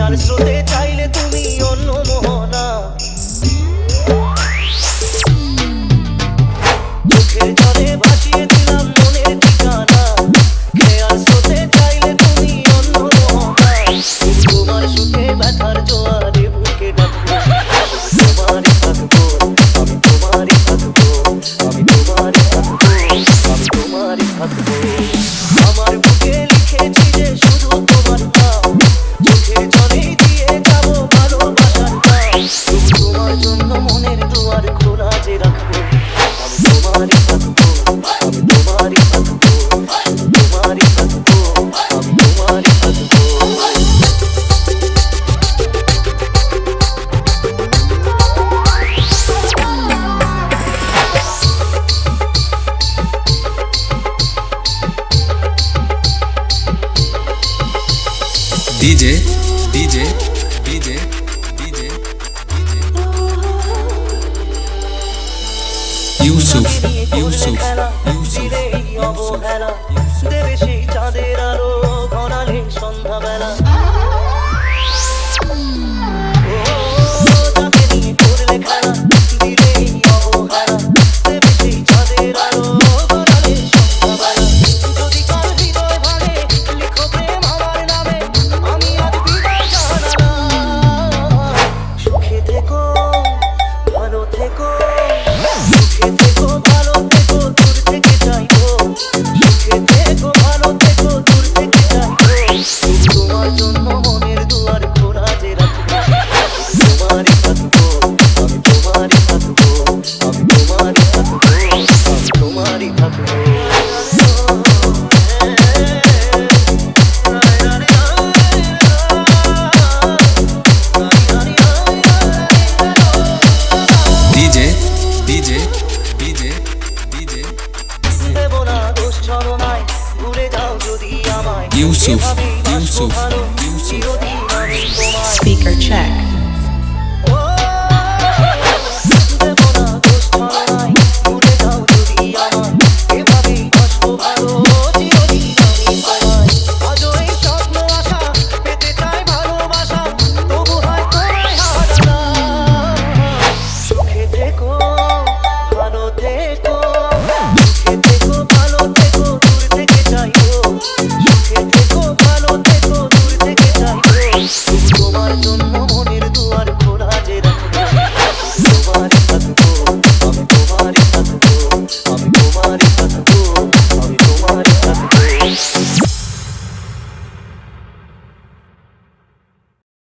খেয়ার স্রোতে চাইলে তুমি অন্য মোহনা, চোখের জলে ভাসিয়ে দিলাম মনের ঠিকানা। খেয়ার স্রোতে চাইলে তুমি অন্য মোহনা, তোমার সুখে ব্যথার জোয়ারে বুকে ডাকবো, তোমারই থাকবো, আমি তোমারই থাকবো, আমি তোমারই থাকবো, আমি তোমারই থাকবো। আমার বুকে লিখেছি যে শুধু তোমার নাম, চোখের জলেই দিয়ে যাবো ভালোবাসার নাম। তোমার জন্য মনের দুয়ার খোলা যে রাখবো, আমি তোমারই থাকবো, আমি তোমারই থাকবো, তোমারই থাকবো, আমি তোমারই থাকবো। DJ DJ DJ DJ Yusuf Yusuf Yusuf অবহেলা দেবে সেই চাঁদের আলো ঘনালে সন্ধ্যাবেলা। যাকে নিয়ে করলে খেলা দিলে অবহেলা দেবে সেই চাঁদের আলো ঘনালে সন্ধ্যাবেলা। যদি কার হৃদয় ভাঙে লিখো প্রেম আমার নামে, আমি আজ বিদায় জানালাম। সুখে থেকো ভালো থেকো, সুখে থেকো ভালো থেকো, দূর থেকে চাইবো। সুখে থেকো ভালো থেকো, দূর থেকে চাইবো। তোমার জন্য মনের দুয়ার খোলা যে রাখবো, তোমারই থাকবো, আমি তোমারই থাকবো, আমি তোমারই থাকবো, আমি তোমারই থাকবো। DJ DJ DJ DJ দেবো না দোষ ছলনায়, ভুলে যাও যদি আমায়। Yusuf এভাবেই বাসবো Yusuf ভালো, Yusuf চিরদিন আমি তোমায়। Speaker check.